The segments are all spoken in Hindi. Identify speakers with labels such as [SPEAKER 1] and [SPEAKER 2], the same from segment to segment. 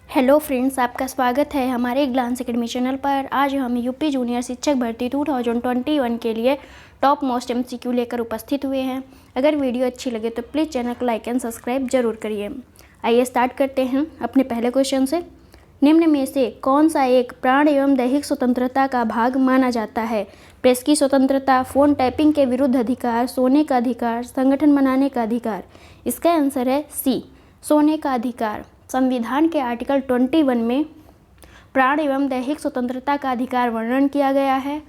[SPEAKER 1] हेलो फ्रेंड्स, आपका स्वागत है हमारे ग्लांस एकेडमी चैनल पर। आज हम यूपी जूनियर शिक्षक भर्ती 2021 के लिए टॉप मोस्ट एमसीक्यू लेकर उपस्थित हुए हैं। अगर वीडियो अच्छी लगे तो प्लीज़ चैनल को लाइक एंड सब्सक्राइब जरूर करिए। आइए स्टार्ट करते हैं अपने पहले क्वेश्चन से। निम्न में से कौन सा एक प्राण एवं दैहिक स्वतंत्रता का भाग माना जाता है? प्रेस की स्वतंत्रता, फ़ोन टैपिंग के विरुद्ध अधिकार, सोने का अधिकार, संगठन बनाने का अधिकार। इसका आंसर है सी, सोने का अधिकार। संविधान के आर्टिकल 21 में प्राण एवं दैहिक स्वतंत्रता का अधिकार वर्णन किया गया है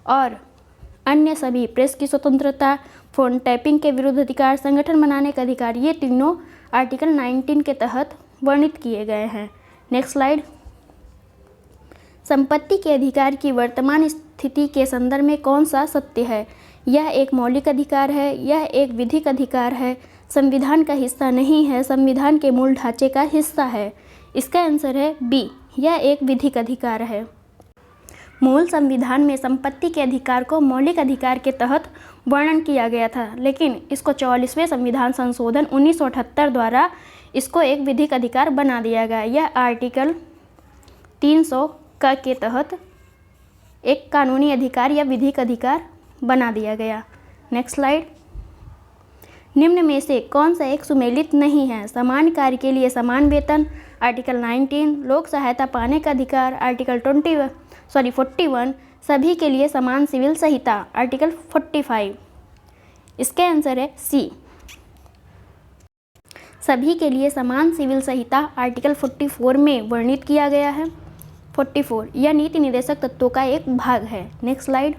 [SPEAKER 1] और अन्य सभी प्रेस की स्वतंत्रता, फ़ोन टैपिंग के विरुद्ध अधिकार, संगठन बनाने का अधिकार, ये तीनों आर्टिकल 19 के तहत वर्णित किए गए हैं। Next slide. संपत्ति के अधिकार की वर्तमान स्थिति के संदर्भ में कौन सा सत्य है? यह एक मौलिक अधिकार है, यह एक विधिक अधिकार है, संविधान का हिस्सा नहीं है, संविधान के मूल ढांचे का हिस्सा है। इसका आंसर है बी, यह एक विधिक अधिकार है। मूल संविधान में संपत्ति के अधिकार को मौलिक अधिकार के तहत वर्णन किया गया था, लेकिन इसको 44वें संविधान संशोधन 1978 द्वारा इसको एक विधिक अधिकार बना दिया गया। यह आर्टिकल 300 का के तहत एक कानूनी अधिकार या विधिक अधिकार बना दिया गया। Next slide. निम्न में से कौन सा एक सुमेलित नहीं है? समान कार्य के लिए समान वेतन, आर्टिकल 19। लोक सहायता पाने का अधिकार, आर्टिकल 41। सभी के लिए समान सिविल संहिता, आर्टिकल 45। इसके आंसर है सी, सभी के लिए समान सिविल संहिता आर्टिकल 44 में वर्णित किया गया है। 44 यह नीति निर्देशक तत्वों का एक भाग है। Next slide.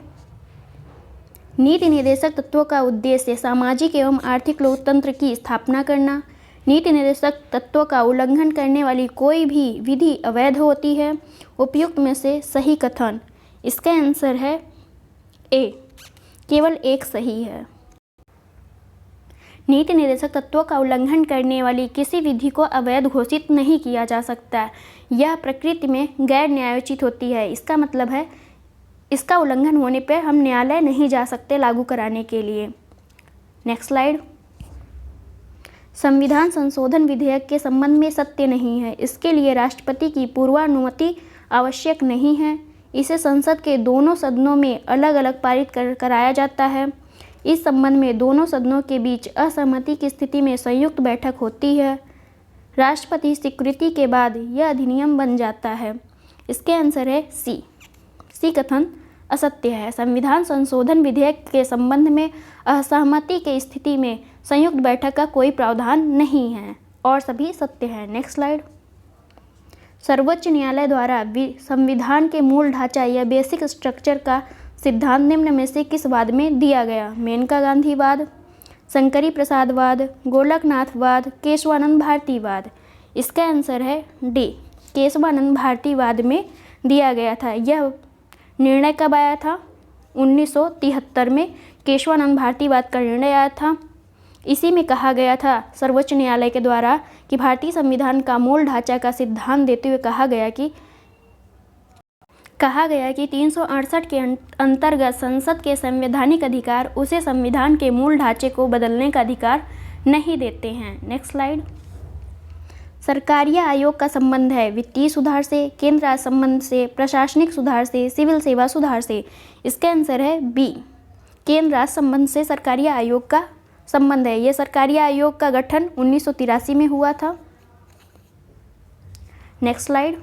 [SPEAKER 1] नीति निर्देशक तत्वों का उद्देश्य सामाजिक एवं आर्थिक लोकतंत्र की स्थापना करना। नीति निर्देशक तत्वों का उल्लंघन करने वाली कोई भी विधि अवैध होती है। उपयुक्त में से सही कथन। इसका आंसर है ए, केवल एक सही है। नीति निर्देशक तत्वों का उल्लंघन करने वाली किसी विधि को अवैध घोषित नहीं किया जा सकता। यह प्रकृति में गैर न्यायोचित होती है। इसका मतलब है इसका उल्लंघन होने पर हम न्यायालय नहीं जा सकते लागू कराने के लिए। Next slide. संविधान संशोधन विधेयक के संबंध में सत्य नहीं है। इसके लिए राष्ट्रपति की पूर्वानुमति आवश्यक नहीं है। इसे संसद के दोनों सदनों में अलग अलग पारित कराया जाता है। इस संबंध में दोनों सदनों के बीच असहमति की स्थिति में संयुक्त बैठक होती है। राष्ट्रपति स्वीकृति के बाद यह अधिनियम बन जाता है। इसके आंसर है सी, सी कथन असत्य है। संविधान संशोधन विधेयक के संबंध में असहमति की स्थिति में संयुक्त बैठक का कोई प्रावधान नहीं है और सभी सत्य है। Next slide. सर्वोच्च न्यायालय द्वारा संविधान के मूल ढांचा या बेसिक स्ट्रक्चर का सिद्धांत निम्न में से किस वाद में दिया गया? मेनका गांधीवाद, शंकरी प्रसादवाद, गोलकनाथवाद, केशवानंद भारतीवाद। इसका आंसर है डी, केशवानंद भारतीवाद में दिया गया था। यह निर्णय कब आया था? 1973 में केशवानंद भारतीवाद का निर्णय आया था। इसी में कहा गया था सर्वोच्च न्यायालय के द्वारा कि भारतीय संविधान का मूल ढांचा का सिद्धांत देते हुए कहा गया कि 368 के अंतर्गत संसद के संवैधानिक अधिकार उसे संविधान के मूल ढांचे को बदलने का अधिकार नहीं देते हैं। Next slide. सरकारीय आयोग का संबंध है वित्तीय सुधार से, केंद्र राज्य संबंध से, प्रशासनिक सुधार से, सिविल सेवा सुधार से। इसका आंसर है बी, केंद्र राज्य संबंध से सरकारीय आयोग का संबंध है। यह सरकारीय आयोग का गठन 1983 में हुआ था। Next slide.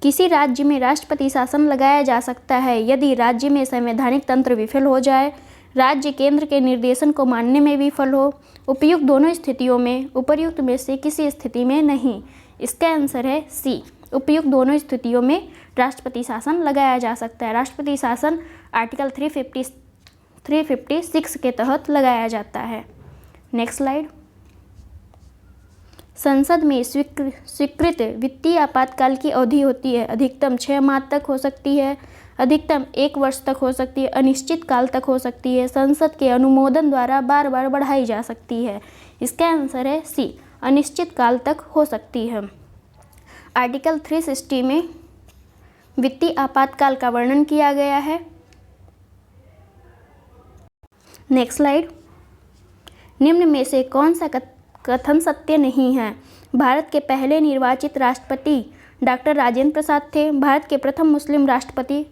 [SPEAKER 1] किसी राज्य में राष्ट्रपति शासन लगाया जा सकता है यदि राज्य में संवैधानिक तंत्र विफल हो जाए, राज्य केंद्र के निर्देशन को मानने में विफल हो, उपयुक्त दोनों स्थितियों में, उपर्युक्त में से किसी स्थिति में नहीं। इसका आंसर है सी, उपयुक्त दोनों स्थितियों में राष्ट्रपति शासन लगाया जा सकता है। राष्ट्रपति शासन आर्टिकल 356 के तहत लगाया जाता है। Next slide. संसद में स्वीकृत वित्तीय आपातकाल की अवधि होती है। अधिकतम 6 माह तक हो सकती है, अधिकतम 1 वर्ष तक हो सकती है, अनिश्चित काल तक हो सकती है। संसद के अनुमोदन द्वारा बार बार बढ़ाई जा सकती है। इसका आंसर है सी, अनिश्चित काल तक हो सकती है। आर्टिकल 360 में वित्तीय आपातकाल का वर्णन किया गया है। Next slide. निम्न में से कौन सा कथन सत्य नहीं है? भारत के पहले निर्वाचित राष्ट्रपति डॉक्टर राजेंद्र प्रसाद थे। भारत के प्रथम मुस्लिम राष्ट्रपति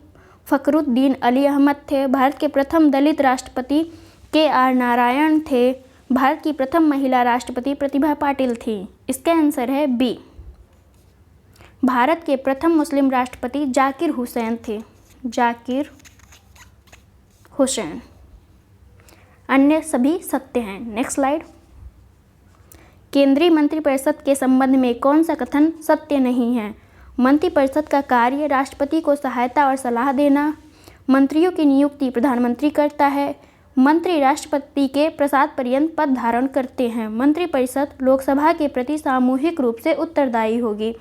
[SPEAKER 1] फ़खरुद्दीन अली अहमद थे। भारत के प्रथम दलित राष्ट्रपति KR नारायण थे। भारत की प्रथम महिला राष्ट्रपति प्रतिभा पाटिल थी। इसका आंसर है बी। भारत के प्रथम मुस्लिम राष्ट्रपति जाकिर हुसैन थे। जाकिर हुसैन। अन्य सभी सत्य हैं। Next slide. केंद्रीय मंत्रिपरिषद के संबंध में कौन सा कथन सत्य नहीं है? मंत्रिपरिषद का कार्य राष्ट्रपति को सहायता और सलाह देना। मंत्रियों की नियुक्ति प्रधानमंत्री करता है। मंत्री राष्ट्रपति के प्रसाद पर्यंत पद धारण करते हैं। मंत्रिपरिषद लोकसभा के प्रति सामूहिक रूप से उत्तरदायी होगी।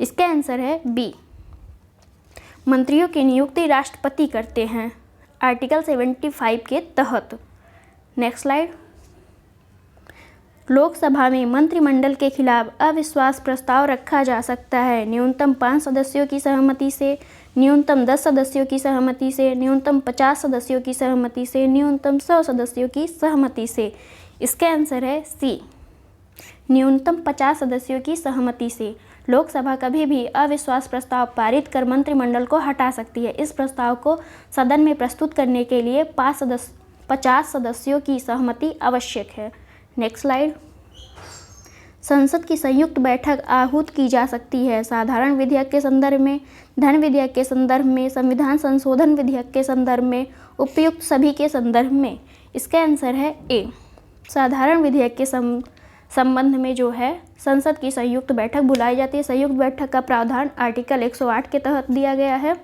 [SPEAKER 1] इसका आंसर है बी। मंत्रियों की नियुक्ति राष्ट्रपति करते हैं आर्टिकल 75 के तहत। Next slide. लोकसभा में मंत्रिमंडल के खिलाफ अविश्वास प्रस्ताव रखा जा सकता है न्यूनतम 5 सदस्यों की सहमति से, न्यूनतम 10 सदस्यों की सहमति से, न्यूनतम 50 सदस्यों की सहमति से, न्यूनतम 100 सदस्यों की सहमति से। इसका आंसर है सी। न्यूनतम 50 सदस्यों की सहमति से लोकसभा कभी भी अविश्वास प्रस्ताव पारित कर मंत्रिमंडल को हटा सकती है। इस प्रस्ताव को सदन में प्रस्तुत करने के लिए 50 सदस्यों की सहमति आवश्यक है। Next slide. संसद की संयुक्त बैठक आहूत की जा सकती है साधारण विधेयक के संदर्भ में, धन विधेयक के संदर्भ में, संविधान संशोधन विधेयक के संदर्भ में, उपयुक्त सभी के संदर्भ में। इसका आंसर है ए। साधारण विधेयक के संबंध में जो है संसद की संयुक्त बैठक बुलाई जाती है। संयुक्त बैठक का प्रावधान आर्टिकल 108 के तहत दिया गया है।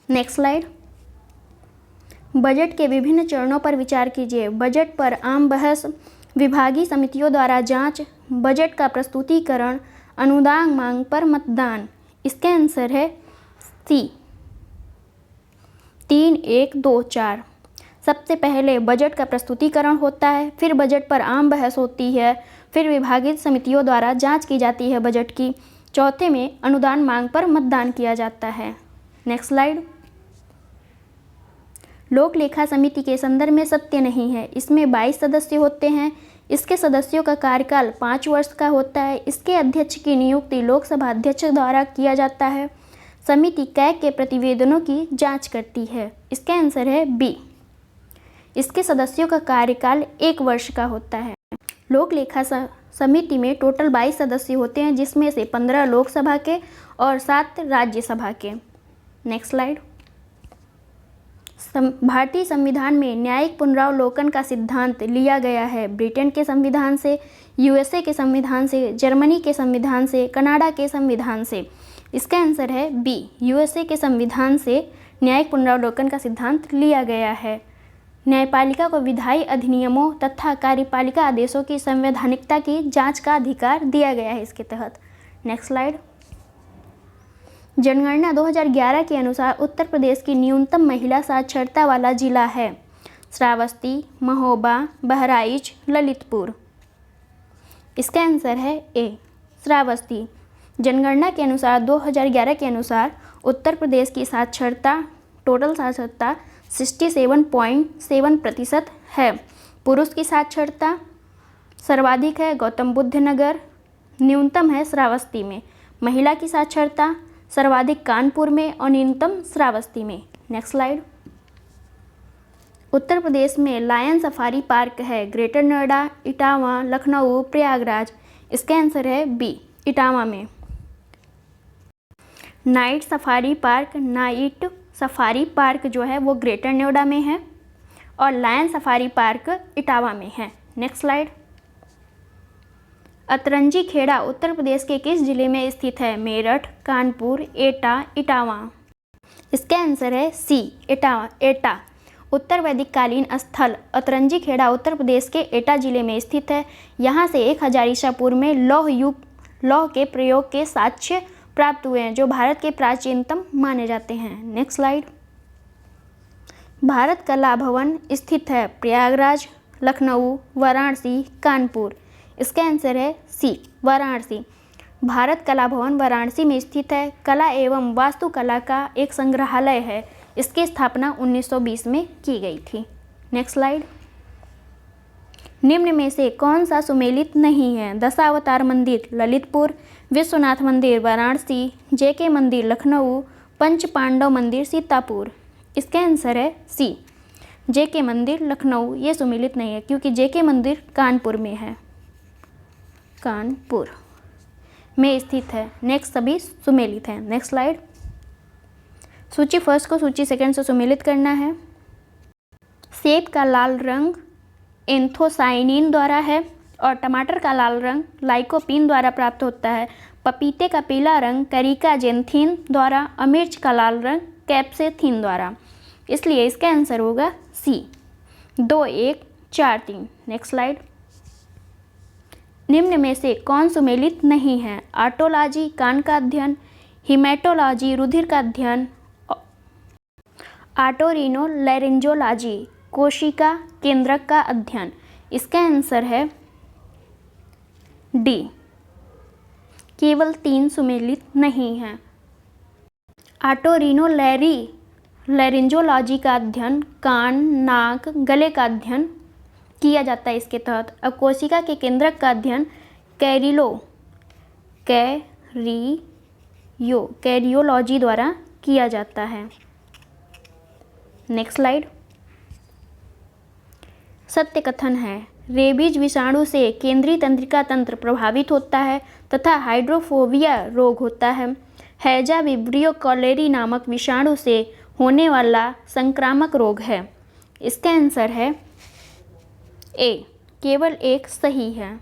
[SPEAKER 1] Next slide. बजट के विभिन्न चरणों पर विचार कीजिए। बजट पर आम बहस, विभागीय समितियों द्वारा जांच, बजट का प्रस्तुतिकरण, अनुदान मांग पर मतदान। इसका आंसर है सी। 3, 1, 2, 4। सबसे पहले बजट का प्रस्तुतिकरण होता है, फिर बजट पर आम बहस होती है, फिर विभागीय समितियों द्वारा जांच की जाती है बजट की, चौथे में अनुदान मांग पर मतदान किया जाता है। Next slide. लोक लेखा समिति के संदर्भ में सत्य नहीं है। इसमें 22 सदस्य होते हैं। इसके सदस्यों का कार्यकाल 5 वर्ष का होता है। इसके अध्यक्ष की नियुक्ति लोकसभा अध्यक्ष द्वारा किया जाता है। समिति कैग के प्रतिवेदनों की जांच करती है। इसका आंसर है बी। इसके सदस्यों का कार्यकाल 1 वर्ष का होता है। लोक लेखा समिति में टोटल 22 सदस्य होते हैं, जिसमें से 15 लोकसभा के और 7 राज्यसभा के। Next slide. भारतीय संविधान में न्यायिक पुनरावलोकन का सिद्धांत लिया गया है ब्रिटेन के संविधान से, USA के संविधान से, जर्मनी के संविधान से, कनाडा के संविधान से। इसका आंसर है बी। USA के संविधान से न्यायिक पुनरावलोकन का सिद्धांत लिया गया है। न्यायपालिका को विधायी अधिनियमों तथा कार्यपालिका आदेशों की संवैधानिकता की जांच का अधिकार दिया गया है इसके तहत। Next slide. जनगणना 2011 के अनुसार उत्तर प्रदेश की न्यूनतम महिला साक्षरता वाला जिला है श्रावस्ती, महोबा, बहराइच, ललितपुर। इसका आंसर है ए, श्रावस्ती। जनगणना के अनुसार 2011 के अनुसार उत्तर प्रदेश की साक्षरता, टोटल साक्षरता 67.7% है। पुरुष की साक्षरता सर्वाधिक है गौतम बुद्ध नगर, न्यूनतम है श्रावस्ती में। महिला की साक्षरता सर्वाधिक कानपुर में और न्यूनतम श्रावस्ती में। Next slide. उत्तर प्रदेश में लायन सफारी पार्क है ग्रेटर नोएडा, इटावा, लखनऊ, प्रयागराज। इसका आंसर है बी, इटावा में। नाइट सफारी पार्क जो है वो ग्रेटर नोएडा में है और लायन सफारी पार्क इटावा में है। Next slide. अतरंजी खेड़ा उत्तर प्रदेश के किस जिले में स्थित है? मेरठ, कानपुर, एटा, इटावा। इसका आंसर है सी, एटा। उत्तर वैदिक कालीन स्थल अतरंजी खेड़ा उत्तर प्रदेश के एटा जिले में स्थित है। यहाँ से 1000 ईसा पूर्व में लौह के प्रयोग के साक्ष्य प्राप्त हुए हैं, जो भारत के प्राचीनतम माने जाते हैं। Next slide. भारत कला भवन स्थित है प्रयागराज, लखनऊ, वाराणसी, कानपुर। इसका आंसर है सी, वाराणसी। भारत कला भवन वाराणसी में स्थित है। कला एवं वास्तुकला का एक संग्रहालय है। इसकी स्थापना 1920 में की गई थी। Next slide. निम्न में से कौन सा सुमेलित नहीं है? दशावतार मंदिर ललितपुर, विश्वनाथ मंदिर वाराणसी, जेके मंदिर लखनऊ, पंच पांडव मंदिर सीतापुर। इसका आंसर है सी, जेके मंदिर लखनऊ। ये सुमेलित नहीं है क्योंकि जेके मंदिर कानपुर में है, कानपुर में स्थित है। नेक्स्ट सभी सुमेलित हैं। Next slide. सूची फर्स्ट को सूची सेकंड से सुमेलित करना है। सेब का लाल रंग एंथोसाइनिन द्वारा है और टमाटर का लाल रंग लाइकोपीन द्वारा प्राप्त होता है। पपीते का पीला रंग कैरिकाजेंथिन द्वारा और मिर्च का लाल रंग कैप्सेथिन द्वारा। इसलिए इसका आंसर होगा सी, 2, 1, 4, 3। Next slide. निम्न में से कौन सुमेलित नहीं है? ऑटोलॉजी कान का अध्ययन, हिमेटोलॉजी रुधिर का अध्ययन, ऑटोरिनोलैरिंजोलॉजी कोशिका केंद्रक का अध्ययन। इसका आंसर है डी, केवल 3 सुमेलित नहीं है। ऑटोरिनोलैरिंजोलॉजी का अध्ययन कान, नाक, गले का अध्ययन किया जाता है इसके तहत। अब कोशिका के केंद्रक का अध्ययन कैरियोलॉजी द्वारा किया जाता है। Next slide. सत्य कथन है, रेबीज विषाणु से केंद्रीय तंत्रिका तंत्र प्रभावित होता है तथा हाइड्रोफोबिया रोग होता है। हैजा विब्रियो कॉलेरी नामक विषाणु से होने वाला संक्रामक रोग है। इसका आंसर है ए, केवल 1 सही है।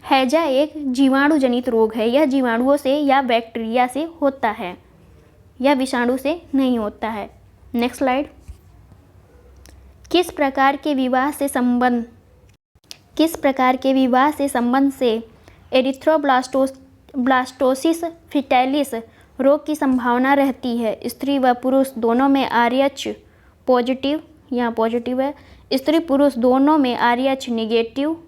[SPEAKER 1] हैजा एक जीवाणु जनित रोग है। यह जीवाणुओं से या बैक्टीरिया से होता है, यह विषाणु से नहीं होता है। Next slide. किस प्रकार के विवाह से संबंध से एरिथ्रोब्लास्टोसिस फिटैलिस रोग की संभावना रहती है? स्त्री व पुरुष दोनों में RH पॉजिटिव, यहाँ पॉजिटिव है। स्त्री पुरुष दोनों में RH निगेटिव,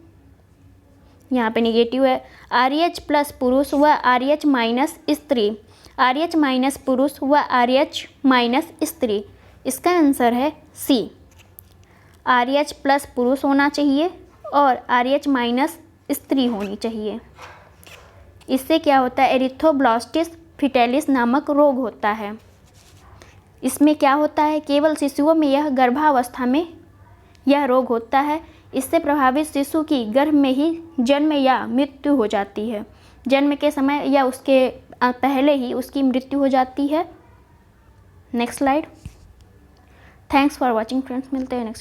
[SPEAKER 1] यहाँ पे निगेटिव है। RH प्लस पुरुष व RH माइनस स्त्री, RH माइनस पुरुष व RH माइनस स्त्री। इसका आंसर है सी, RH प्लस पुरुष होना चाहिए और RH माइनस स्त्री होनी चाहिए। इससे क्या होता है? एरिथ्रोब्लास्टिस फिटैलिस नामक रोग होता है। इसमें क्या होता है? केवल शिशुओं में यह गर्भावस्था में यह रोग होता है। इससे प्रभावित शिशु की गर्भ में ही जन्म या मृत्यु हो जाती है। जन्म के समय या उसके पहले ही उसकी मृत्यु हो जाती है। Next slide. Thanks for watching friends, मिलते हैं नेक्स्ट